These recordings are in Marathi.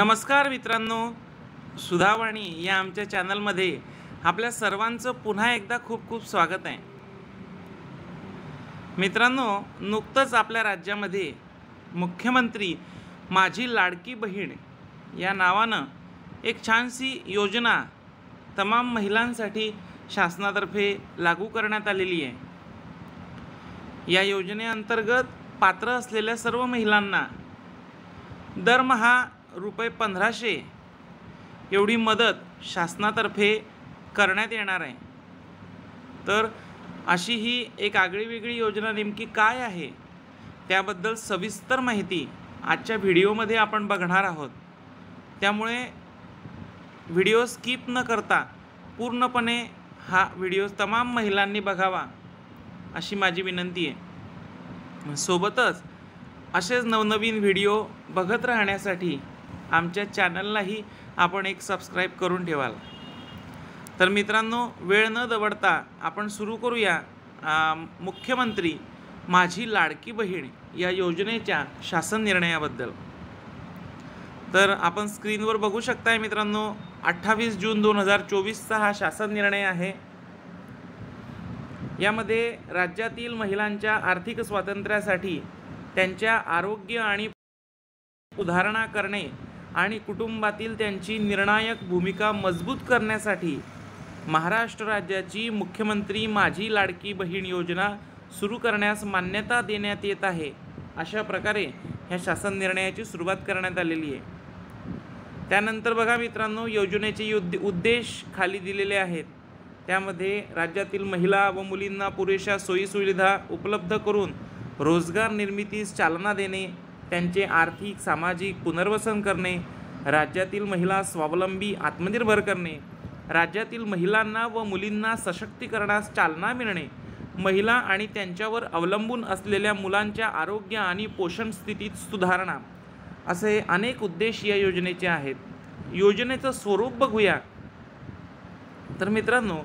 नमस्कार मित्रांनो, सुधावाणी या आमच्या चॅनलमध्ये आपल्या सर्वांचं पुन्हा एकदा खूप खूप स्वागत आहे। मित्रांनो, नुकतंच आपल्या राज्यामध्ये मुख्यमंत्री माझी लाडकी बहीण या नावानं एक छानशी योजना तमाम महिलांसाठी शासनातर्फे लागू करण्यात आलेली आहे। या योजनेअंतर्गत पात्र असलेल्या सर्व महिलांना दरमहा रुपये 1500 एवढी मदत शासनातर्फे करण्यात येणार आहे। तर अशी ही एक आगळीवेगळी योजना नेमकी काय आहे त्याबद्दल सविस्तर माहिती आजच्या व्हिडिओमध्ये आपण बघणार आहोत। त्यामुळे व्हिडिओ स्किप न करता पूर्णपणे हा व्हिडिओ तमाम महिलांनी बघावा अशी माझी विनंती आहे। सोबतच असेच नवनवीन व्हिडिओ बघत राहण्यासाठी आमच्या चॅनललाही आपण एक सबस्क्राईब करून ठेवाल। तर मित्रांनो, वेळ न दवडता आपण सुरू करूया मुख्यमंत्री माझी लाडकी बहीण या योजनेच्या शासन निर्णयाबद्दल। तर आपण स्क्रीनवर बघू शकताय मित्रांनो, 28 जून 2024चा हा शासन निर्णय आहे। यामध्ये राज्यातील महिलांच्या आर्थिक स्वातंत्र्यासाठी त्यांच्या आरोग्य आणि सुधारणा करणे आणि कुटुंबातील त्यांची निर्णायक भूमिका मजबूत करण्यासाठी महाराष्ट्र राज्याची मुख्यमंत्री माझी लाडकी बहीण योजना सुरू करण्यास मान्यता देण्यात येत आहे। अशा प्रकारे ह्या शासन निर्णयाची सुरुवात करण्यात आलेली आहे। त्यानंतर बघा मित्रांनो, योजनेचे उद्देश खाली दिलेले आहेत। त्यामध्ये राज्यातील महिला व मुलींना पुरेशा सोयीसुविधा उपलब्ध करून रोजगार निर्मितीस चालना देणे, त्यांचे आर्थिक सामाजिक पुनर्वसन करणे, राज्यातील महिला स्वावलंबी आत्मनिर्भर करणे, राज्यातील महिलांना व मुलींना सशक्तीकरणास चालना मिळणे, महिला आणि त्यांच्यावर अवलंबून असलेल्या मुलांच्या आरोग्य आणि पोषण स्थितीत सुधारणा, असे अनेक उद्देश या योजनेचे आहेत। योजनेचं स्वरूप बघूया तर मित्रांनो,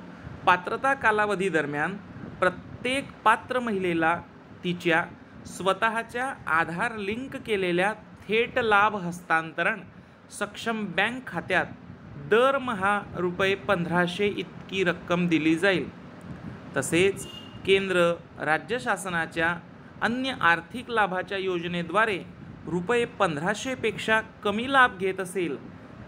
पात्रता कालावधी दरम्यान प्रत्येक पात्र महिलेला तिच्या स्वतःच्या आधार लिंक केलेल्या थेट लाभ हस्तांतरण सक्षम बँक खात्यात दरमहा रुपये 1500 इतकी रक्कम दिली जाईल। तसेच केंद्र राज्य शासनाच्या अन्य आर्थिक लाभाच्या योजनेद्वारे रुपये 1500 पेक्षा कमी लाभ घेत असेल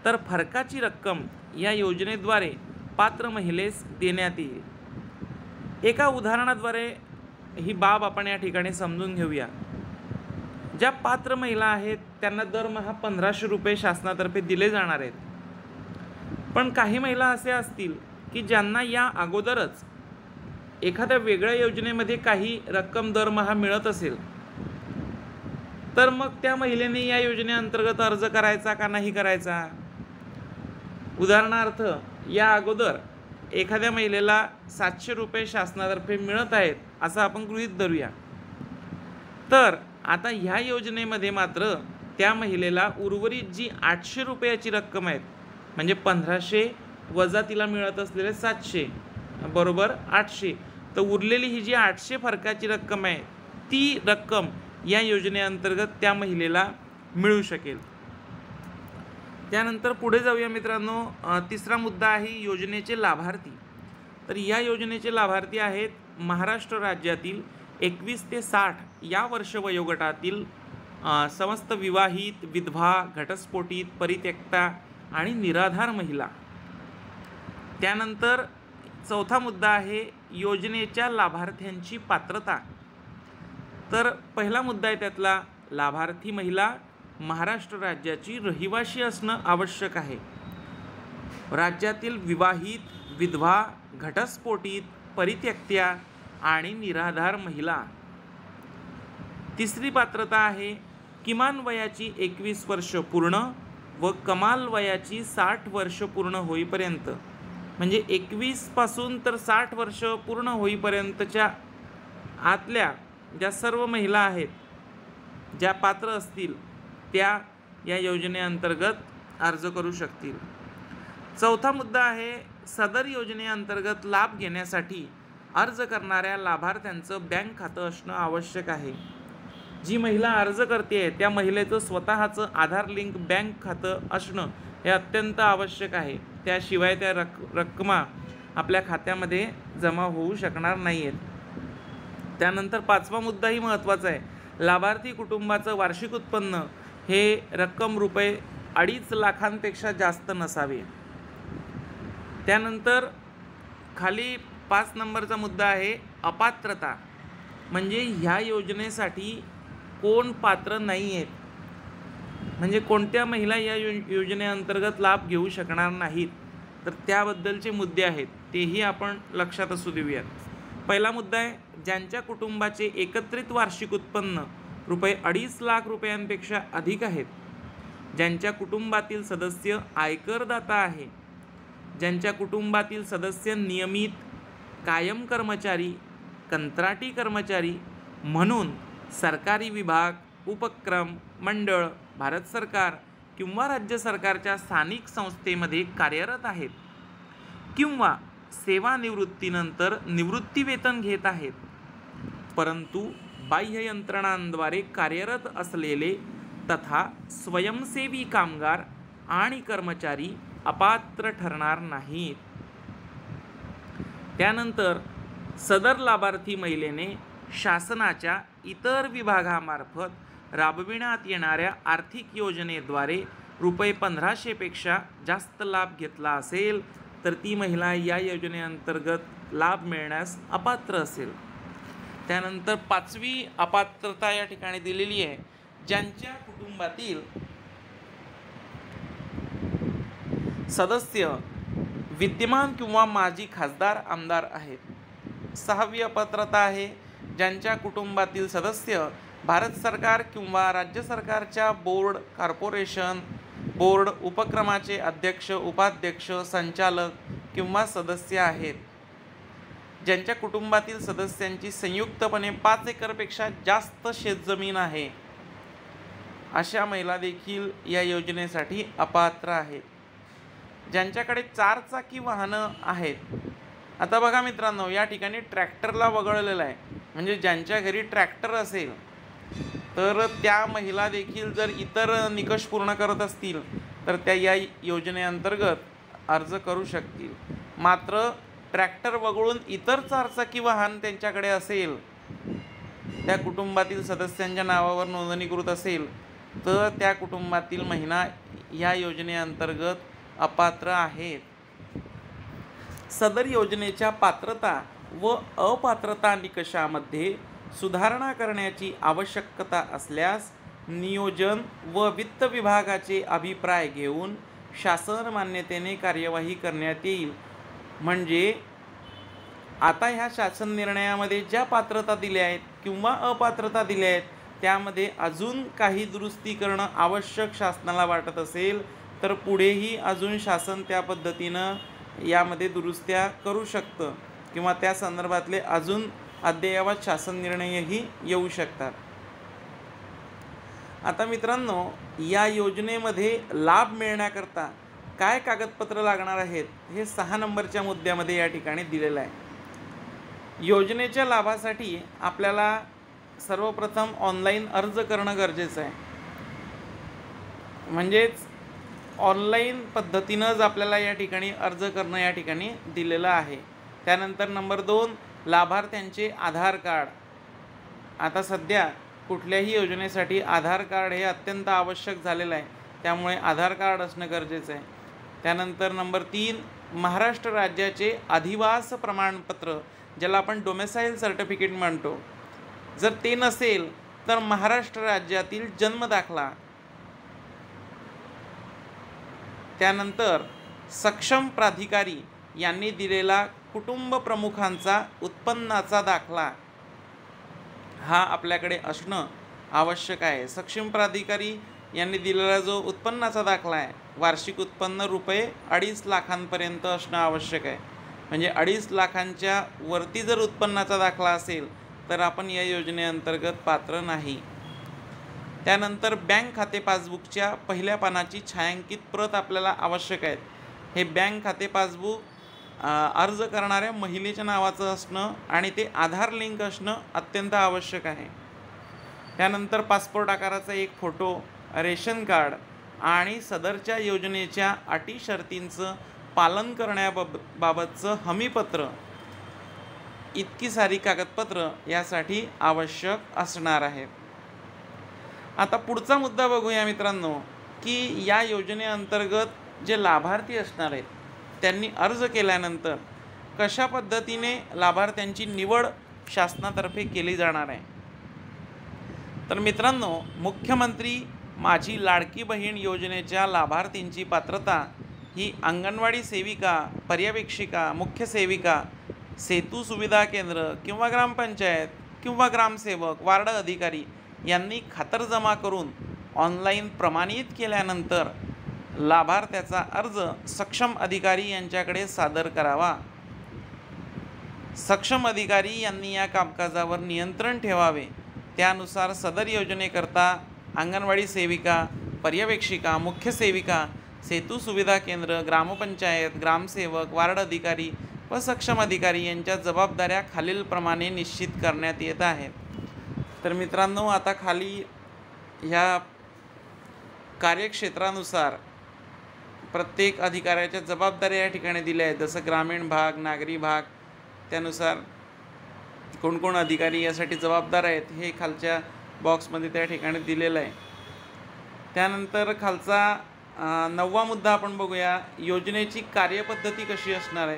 तर फरकाची रक्कम या योजनेद्वारे पात्र महिलेस देण्यात येईल। एका उदाहरणाद्वारे ही बाब आपण या ठिकाणी समजून घेऊया। ज्या पात्र महिला आहेत त्यांना दरमहा 1500 रुपये शासनातर्फे दिले जाणार आहेत। पण काही महिला असे असतील की ज्यांना या अगोदरच एखाद्या वेगळ्या योजनेमध्ये काही रक्कम दरमहा मिळत असेल, तर मग त्या महिलेने या योजनेअंतर्गत अर्ज करायचा का नाही करायचा? उदाहरणार्थ, या अगोदर एखाद्या महिलेला 700 रुपये शासनातर्फे मिळत आहेत असं आपण गृहीत धरूया। तर आता ह्या योजनेमध्ये मात्र त्या महिलेला उर्वरित जी 800 रुपयाची रक्कम आहे, म्हणजे 1500 वजा तिला मिळत असलेले 700 बरोबर 800, तर उरलेली ही जी 800 फरकाची रक्कम आहे ती रक्कम या योजनेअंतर्गत त्या महिलेला मिळू शकेल। त्यानंतर पुढे जाऊया मित्रांनो, तिसरा मुद्दा आहे योजनेचे लाभार्थी। तर या योजनेचे लाभार्थी आहेत महाराष्ट्र राज्यातील 21 ते 60 या वर्ष वयोगटातील समस्त विवाहित, विधवा, घटस्फोटित, परित्यक्ता आणि निराधार महिला। त्यानंतर चौथा मुद्दा आहे योजनेच्या लाभार्थ्यांची पात्रता। तर पहिला मुद्दा आहे त्यातला, लाभार्थी महिला महाराष्ट्र राज्याची रहिवाशी असणं आवश्यक आहे। राज्यातील विवाहित, विधवा, घटस्फोटित, परित्यक्त्या आणि निराधार महिला। तिसरी पात्रता आहे किमान वयाची 21 वर्ष पूर्ण व कमाल वयाची 60 वर्ष पूर्ण होईपर्यंत, म्हणजे 21 पासून तर 60 वर्ष पूर्ण होईपर्यंतच्या आतल्या ज्या सर्व महिला आहेत, ज्या पात्र असतील त्या या योजनेअंतर्गत अर्ज करू शकतील। चौथा मुद्दा आहे सदर योजनेअंतर्गत लाभ घेण्यासाठी अर्ज करणाऱ्या लाभार्थ्यांचं बँक खातं असणं आवश्यक आहे। जी महिला अर्ज करते त्या महिलेचं स्वतःचं आधार लिंक बँक खातं असणं हे अत्यंत आवश्यक आहे. त्याशिवाय त्या रक्कमा आपल्या खात्यामध्ये जमा होऊ शकणार नाही आहेत. त्यानंतर 5वा मुद्दाही महत्त्वाचा आहे. लाभार्थी कुटुंबाचं वार्षिक उत्पन्न हे रक्कम रुपये 2.5 लाखांपेक्षा जास्त नसावे. त्यानंतर खाली 5 नंबरचा मुद्दा आहे अपात्रता, म्हणजे ह्या योजनेसाठी कोण पात्र नाही आहेत, म्हणजे कोणत्या महिला या योजनेअंतर्गत लाभ घेऊ शकणार नाहीत, तर त्याबद्दलचे मुद्दे आहेत, तेही आपण लक्षात असू देऊयात. पहिला मुद्दा आहे ज्यांच्या कुटुंबाचे एकत्रित वार्षिक उत्पन्न रुपये 2.5 लाख रुपयांपेक्षा अधिक आहेत, ज्यांच्या कुटुंबातील सदस्य आयकरदाता आहे, ज्यांच्या कुटुंबातील सदस्य नियमित कायम कर्मचारी, कंत्राटी कर्मचारी म्हणून सरकारी विभाग, उपक्रम, मंडळ, भारत सरकार किंवा राज्य सरकारच्या स्थानिक संस्थेमध्ये कार्यरत आहेत किंवा सेवानिवृत्तीनंतर निवृत्तीवेतन घेत आहेत, परंतु बाह्य यंत्रणांद्वारे कार्यरत असलेले तथा स्वयंसेवी कामगार आणि कर्मचारी अपात्र ठरणार नाहीत. त्यानंतर सदर लाभार्थी महिलेने शासनाच्या इतर विभागामार्फत राबविण्यात येणाऱ्या आर्थिक योजनेद्वारे रुपये 1500 पेक्षा जास्त लाभ घेतला असेल तर ती महिला या योजनेअंतर्गत लाभ मिळण्यास अपात्र असेल. त्यानंतर 5वी अपात्रता या ठिकाणी दिलेली आहे ज्यांच्या कुटुंबातील सदस्य विद्यमान किंवा माजी खासदार, आमदार आहेत. 6वी अपात्रता आहे ज्यांच्या कुटुंबातील सदस्य भारत सरकार किंवा राज्य सरकारच्या बोर्ड, कॉर्पोरेशन, बोर्ड, उपक्रमाचे अध्यक्ष, उपाध्यक्ष, संचालक किंवा सदस्य आहेत, ज्यांच्या कुटुंबातील सदस्यांची संयुक्तपणे 5 एकरपेक्षा जास्त शेतजमीन आहे, अशा महिला देखील या योजनेसाठी अपात्र आहेत. ज्यांच्याकडे 4 चाकी वाहनं आहेत. आता बघा मित्रांनो, या ठिकाणी ट्रॅक्टरला वगळलेलं आहे, म्हणजे ज्यांच्या घरी ट्रॅक्टर असेल तर त्या महिला देखील जर इतर निकष पूर्ण करत असतील तर त्या या योजनेअंतर्गत अर्ज करू शकतील. मात्र ट्रॅक्टर वगळून इतर 4 चाकी वाहन त्यांच्याकडे असेल, त्या कुटुंबातील सदस्यांच्या नावावर नोंदणीकृत असेल तर त्या कुटुंबातील महिला या योजनेअंतर्गत अपात्र आहेत. सदर योजनेच्या पात्रता व अपात्रता निकषामध्ये सुधारणा करण्याची आवश्यकता असल्यास नियोजन व वित्त विभागाचे अभिप्राय घेऊन शासन मान्यतेने कार्यवाही करण्यात येईल. म्हणजे आता ह्या शासन निर्णयामध्ये ज्या पात्रता दिल्या आहेत किंवा अपात्रता दिल्या आहेत त्यामध्ये अजून काही दुरुस्ती करणं आवश्यक शासनाला वाटत असेल तर पुढेही अजून शासन त्या पद्धतीनं यामध्ये दुरुस्त्या करू शकतं किंवा त्या संदर्भातले अजून अद्ययावत शासन निर्णयही येऊ शकतात. आता मित्रांनो, या योजनेमध्ये लाभ मिळण्याकरता काय कागदपत्र लागणार आहेत हे 6 नंबरच्या मुद्द्यामध्ये या ठिकाणी दिलेलं आहे. योजनेच्या लाभासाठी आपल्याला सर्वप्रथम ऑनलाईन अर्ज करणं गरजेचं आहे, म्हणजेच ऑनलाईन पद्धतीनंच आपल्याला या ठिकाणी अर्ज करणं या ठिकाणी दिलेलं आहे. त्यानंतर नंबर 2, लाभार्थ्यांचे आधार कार्ड. आता सध्या कुठल्याही योजनेसाठी आधार कार्ड हे अत्यंत आवश्यक झालेलं आहे, त्यामुळे आधार कार्ड असणं गरजेचं आहे. त्यानंतर नंबर 3, महाराष्ट्र राज्याचे अधिवास प्रमाणपत्र, ज्याला आपण डोमेसाईल सर्टिफिकेट म्हणतो, जर ते नसेल तर महाराष्ट्र राज्यातील जन्म दाखला. त्यानंतर सक्षम प्राधिकारी यांनी दिलेला कुटुंब प्रमुखांचा उत्पन्नाचा दाखला हा आपल्याकडे असणं आवश्यक आहे. सक्षम प्राधिकारी यांनी दिलेला जो उत्पन्नाचा दाखला आहे, वार्षिक उत्पन्न रुपये 2.5 लाखांपर्यंत असणं आवश्यक आहे. म्हणजे 2.5 लाखांच्या वरती जर उत्पन्नाचा दाखला असेल तर आपण या योजनेअंतर्गत पात्र नाही. त्यानंतर बँक खाते पासबुकच्या पहिल्या पानाची छायांकित प्रत आपल्याला आवश्यक आहे. हे बँक खाते पासबुक अर्ज करणाऱ्या महिलेच्या नावाचं असणं आणि ते आधार लिंक असणं अत्यंत आवश्यक आहे. त्यानंतर पासपोर्ट आकाराचा एक फोटो, रेशन कार्ड आणि सदरच्या योजनेच्या अटी शर्तींचं पालन करण्याबाबतचं हमीपत्र इतकी सारी कागदपत्र यासाठी आवश्यक असणार आहेत. आता पुढचा मुद्दा बघूया मित्रांनो, की या योजनेअंतर्गत जे लाभार्थी असणार आहेत त्यांनी अर्ज केल्यानंतर कशा पद्धतीने लाभार्थ्यांची निवड शासनातर्फे केली जाणार आहे. तर मित्रांनो, मुख्यमंत्री माझी लाडकी बहीण योजनेच्या लाभार्थींची पात्रता ही अंगणवाडी सेविका, पर्यवेक्षिका, मुख्य सेविका, सेतू सुविधा केंद्र किंवा ग्रामपंचायत किंवा ग्रामसेवक, वार्ड अधिकारी यांनी खातरजमा करून ऑनलाईन प्रमाणित केल्यानंतर लाभार्थ्याचा अर्ज सक्षम अधिकारी यांच्याकडे सादर करावा. सक्षम अधिकारी यांनी या कामकाजावर नियंत्रण ठेवावे. त्यानुसार सदर योजनेकरता अंगणवाडी सेविका, पर्यवेक्षिका, मुख्य सेविका, सेतू सुविधा केंद्र, ग्रामपंचायत, ग्रामसेवक, वार्ड अधिकारी व सक्षम अधिकारी यांच्या जबाबदाऱ्या खालीलप्रमाणे निश्चित करण्यात येत आहेत. तर मित्रांनो, आता खाली ह्या कार्यक्षेत्रानुसार प्रत्येक अधिकाऱ्याच्या जबाबदाऱ्या या ठिकाणी दिल्या आहेत. जसं ग्रामीण भाग, नागरी भाग, त्यानुसार कोणकोण अधिकारी यासाठी जबाबदार आहेत हे खालच्या बॉक्समध्ये त्या ठिकाणी दिलेलं आहे. त्यानंतर खालचा 9वा मुद्दा आपण बघूया. योजनेची कार्यपद्धती कशी असणार आहे,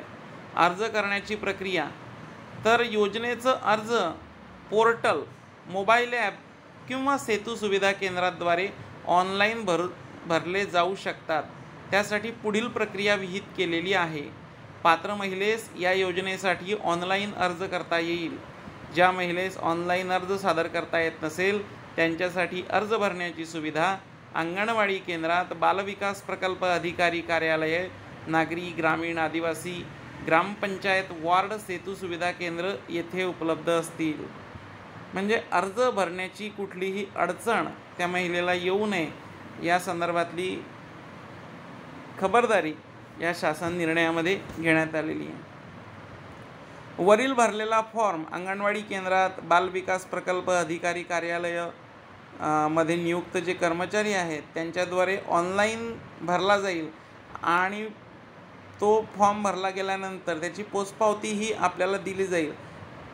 अर्ज करण्याची प्रक्रिया. तर योजनेचं अर्ज पोर्टल, मोबाईल ॲप किंवा सेतू सुविधा केंद्राद्वारे ऑनलाईन भरले जाऊ शकतात. त्यासाठी पुढील प्रक्रिया विहित केलेली आहे. पात्र महिलेस या योजनेसाठी ऑनलाईन अर्ज करता येईल. ज्या महिलेस ऑनलाईन अर्ज सादर करता येत नसेल त्यांच्यासाठी अर्ज भरण्याची सुविधा अंगणवाडी केंद्रात, बालविकास प्रकल्प अधिकारी कार्यालय, नागरी, ग्रामीण, आदिवासी, ग्रामपंचायत, वार्ड, सेतू सुविधा केंद्र येथे उपलब्ध असतील. म्हणजे अर्ज भरण्याची कुठलीही अडचण त्या महिलेला येऊ नये या संदर्भातली खबरदारी या शासन निर्णयामध्ये घेण्यात आलेली आहे. वरील भरलेला फॉर्म अंगणवाडी केंद्रात, बालविकास प्रकल्प अधिकारी कार्यालय मध्ये नियुक्त जे कर्मचारी आहेत त्यांच्याद्वारे ऑनलाईन भरला जाईल आणि तो फॉर्म भरला गेल्यानंतर त्याची पोचपावती ही आपल्याला दिली जाईल.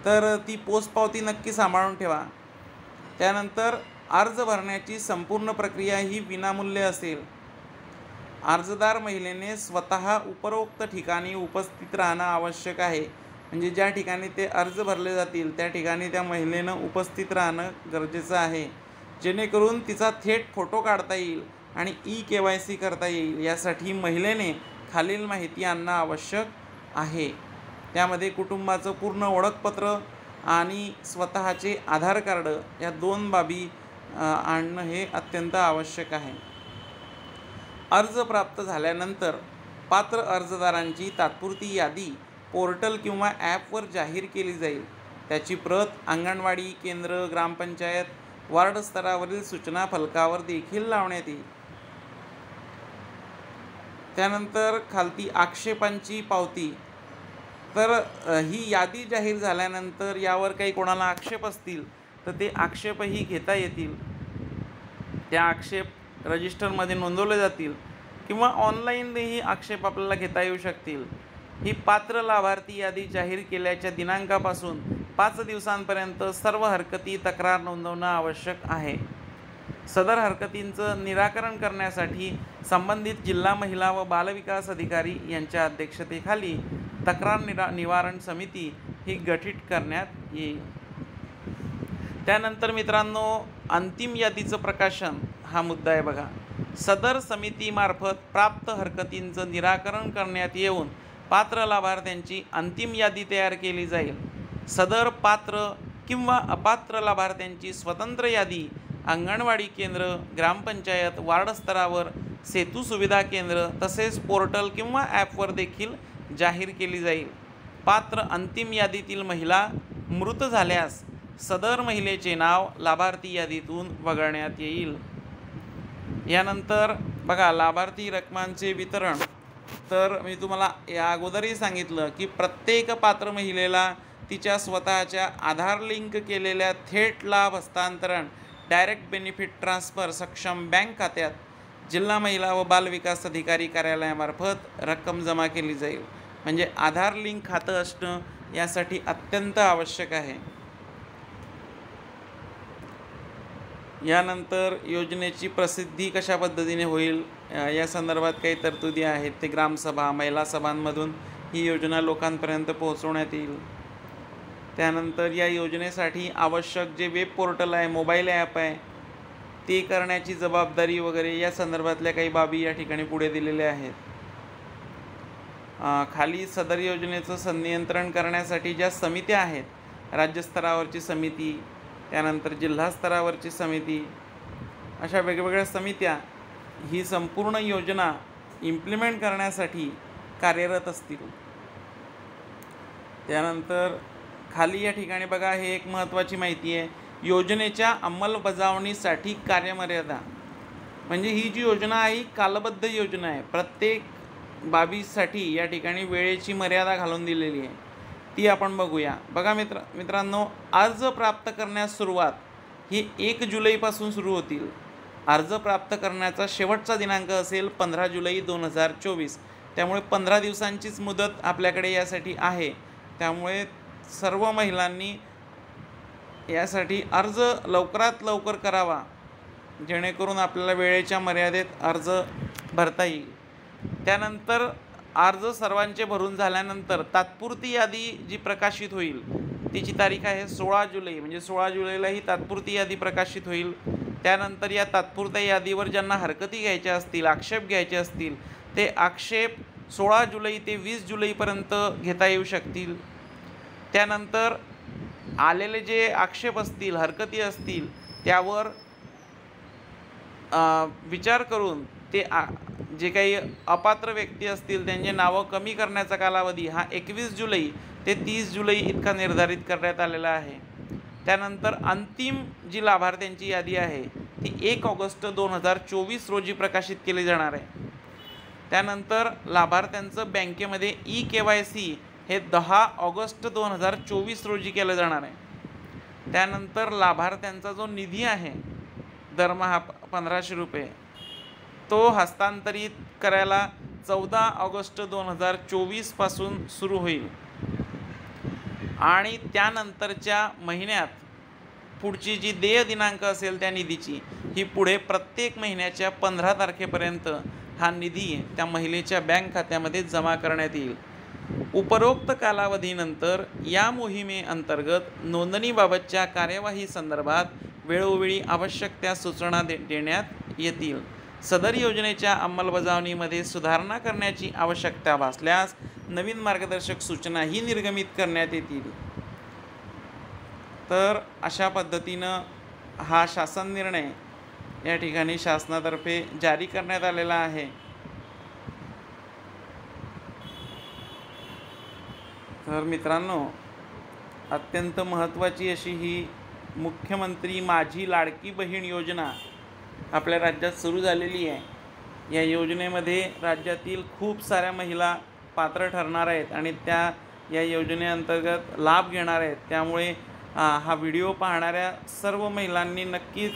तर ती पोचपावती नक्की सांभाळून ठेवा. त्यानंतर अर्ज भरण्याची संपूर्ण प्रक्रिया ही विनामूल्य असेल. अर्जदार महिलेने स्वतः उपरोक्त ठिकाणी उपस्थित राहणं आवश्यक आहे. म्हणजे ज्या ठिकाणी ते अर्ज भरले जातील त्या ठिकाणी त्या महिलेनं उपस्थित राहणं गरजेचं आहे, जेणेकरून तिचा थेट फोटो काढता येईल आणि KYC करता येईल. यासाठी महिलेने खालील माहिती आणणं आवश्यक आहे. त्यामध्ये कुटुंबाचं पूर्ण ओळखपत्र आणि स्वतःचे आधार कार्ड या 2 बाबी आणणं हे अत्यंत आवश्यक आहे. अर्ज प्राप्त झाल्यानंतर पात्र अर्जदारांची तात्पुरती यादी पोर्टल किंवा ॲपवर जाहीर केली जाईल. त्याची प्रत अंगणवाडी केंद्र, ग्रामपंचायत, वार्ड स्तरावरील सूचना फलकावर देखील लावण्यात येईल. त्यानंतर खालती आक्षेपांची पावती. तर ही यादी जाहीर झाल्यानंतर यावर काही कोणाला आक्षेप असतील तर ते आक्षेपही घेता येतील. त्या आक्षेप रजिस्टरमध्ये नोंदवले जातील किंवा ऑनलाईनही आक्षेप आपल्याला घेता येऊ शकतील. ही पात्र लाभार्थी यादी जाहीर केल्याच्या दिनांकापासून 5 दिवसांपर्यंत सर्व हरकती तक्रार नोंदवणं आवश्यक आहे. सदर हरकतींचं निराकरण करण्यासाठी संबंधित जिल्हा महिला व बालविकास अधिकारी यांच्या अध्यक्षतेखाली तक्रार निवारण समिती ही गठीत करण्यात येईल. त्यानंतर मित्रांनो, अंतिम यादीचं प्रकाशन हा मुद्दा आहे बघा. सदर समितीमार्फत प्राप्त हरकतींचं निराकरण करण्यात येऊन पात्र लाभार्थ्यांची अंतिम यादी तयार केली जाईल. सदर पात्र किंवा अपात्र लाभार्थ्यांची स्वतंत्र यादी अंगणवाडी केंद्र, ग्रामपंचायत, वार्ड स्तरावर, सेतू सुविधा केंद्र तसेच पोर्टल किंवा ॲपवर देखील जाहीर केली जाईल. पात्र अंतिम यादीतील महिला मृत झाल्यास सदर महिलेचे नाव लाभार्थी यादीतून वगळण्यात येईल. यानंतर बघा, लाभार्थी रकमांचे वितरण. तर मी तुम्हाला या अगोदरही सांगितलं की प्रत्येक पात्र महिलेला तिच्या स्वतःच्या आधार लिंक केलेल्या थेट लाभ हस्तांतरण डायरेक्ट बेनिफिट ट्रान्सफर सक्षम बँक खात्यात जिल्हा महिला व बाल विकास अधिकारी कार्यालयामार्फत रक्कम जमा केली जाईल. म्हणजे आधार लिंक खातं असणं यासाठी अत्यंत आवश्यक आहे. यानंतर योजनेची प्रसिद्धी कशा पद्धतीने होईल या संदर्भात काही तरतुदी आहेत. ते ग्रामसभा महिला सभांमधून ही योजना लोकांपर्यंत पोहोचवण्यात येईल. त्यानंतर या योजनेसाठी आवश्यक जे वेब पोर्टल आहे, मोबाईल ॲप आहे, ते करण्याची जबाबदारी वगैरे या संदर्भातल्या काही बाबी या ठिकाणी पुढे दिलेल्या आहेत. खाली सदर योजनेचं संनियंत्रण करण्यासाठी ज्या समित्या आहेत, राज्यस्तरावरची समिती, त्यानंतर जिल्हा स्तरावरची समिती, अशा वेगवेगळ्या समित्या ही संपूर्ण योजना इम्प्लिमेंट करण्यासाठी कार्यरत असतील. त्यानंतर खाली या ठिकाणी बघा, हे एक महत्त्वाची माहिती आहे. योजनेच्या अंमलबजावणीसाठी कार्यमर्यादा, म्हणजे ही जी योजना आहे ही कालबद्ध योजना आहे. प्रत्येक बाबीसाठी या ठिकाणी वेळेची मर्यादा घालून दिलेली आहे. ती आपण बघूया. बघा मित्रांनो, अर्ज प्राप्त करण्यास सुरुवात ही 1 जुलैपासून सुरू होतील. अर्ज प्राप्त करण्याचा शेवटचा दिनांक असेल 15 जुलै 2024. त्यामुळे 15 दिवसांचीच मुदत आपल्याकडे यासाठी आहे. त्यामुळे सर्व महिलांनी यासाठी अर्ज लवकरात लवकर करावा, जेणेकरून आपल्याला वेळेच्या मर्यादेत अर्ज भरता येईल. त्यानंतर अर्ज सर्वांचे भरून झाल्यानंतर तात्पुरती यादी जी प्रकाशित होईल तिची तारीख आहे 16 जुलै. म्हणजे 16 जुलैला ही तात्पुरती यादी प्रकाशित होईल. त्यानंतर या तात्पुरत्या यादीवर ज्यांना हरकती घ्यायच्या असतील, आक्षेप घ्यायचे असतील, ते आक्षेप 16 जुलै ते 20 जुलैपर्यंत घेता येऊ शकतील. त्यानंतर आलेले जे आक्षेप असतील, हरकती असतील, त्यावर विचार करून ते जे काही अपात्र व्यक्ती असतील त्यांचे नावं कमी करण्याचा कालावधी हा 21 जुलै ते 30 जुलै इतका निर्धारित करण्यात आलेला आहे. त्यानंतर अंतिम जी लाभार्थ्यांची यादी आहे ती 1 ऑगस्ट 2024 रोजी प्रकाशित केली जाणार आहे. त्यानंतर लाभार्थ्यांचं बँकेमध्ये KYC हे 10 ऑगस्ट 2024 रोजी केलं जाणार आहे. त्यानंतर लाभार्थ्यांचा जो निधी आहे दरमहा 1500 रुपये, तो हस्तांतरित करायला 14 ऑगस्ट 2024 पासून सुरू होईल. आणि त्यानंतरच्या महिन्यात पुढची जी देय दिनांक असेल त्या निधीची, ही पुढे प्रत्येक महिन्याच्या 15 तारखेपर्यंत हा निधी त्या महिलेच्या बँक खात्यामध्ये जमा करण्यात येईल. उपरोक्त कालावधीनंतर या मोहिमेअंतर्गत नोंदणीबाबतच्या कार्यवाही संदर्भात वेळोवेळी आवश्यक त्या सूचना देण्यात येतील. सदर योजनेच्या अंमलबजावणीमध्ये सुधारणा करण्याची आवश्यकता भासल्यास नवीन मार्गदर्शक सूचनाही निर्गमित करण्यात येतील. तर अशा पद्धतीनं हा शासन निर्णय या ठिकाणी शासनातर्फे जारी करण्यात आलेला आहे. तर मित्रांनो, अत्यंत महत्त्वाची अशी ही मुख्यमंत्री माझी लाडकी बहीण योजना आपल्या राज्यात सुरू झालेली आहे. या योजनेमध्ये राज्यातील खूप साऱ्या महिला पात्र ठरणार आहेत आणि त्या या योजनेअंतर्गत लाभ घेणार आहेत. त्यामुळे हा व्हिडिओ पाहणाऱ्या सर्व महिलांनी नक्कीच,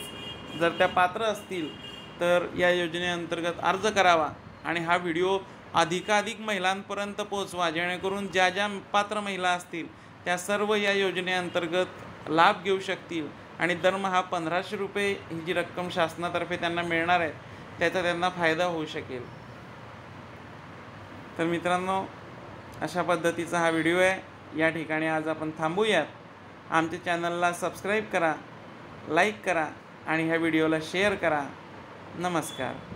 जर त्या पात्र असतील तर या योजनेअंतर्गत अर्ज करावा आणि हा व्हिडिओ अधिकाधिक महिलांपर्यंत पोहोचवा, जेणेकरून ज्या ज्या पात्र महिला असतील त्या सर्व या योजनेअंतर्गत लाभ घेऊ शकतील आणि दरमहा 1500 रुपये ही जी रक्कम शासनातर्फे त्यांना मिळणार आहे त्याचा त्यांना फायदा होऊ शकेल. तर मित्रांनो, अशा पद्धतीचा हा व्हिडिओ आहे. या ठिकाणी आज आपण थांबूयात. आमच्या चॅनलला सबस्क्राईब करा, लाईक करा आणि ह्या व्हिडिओला शेअर करा. नमस्कार.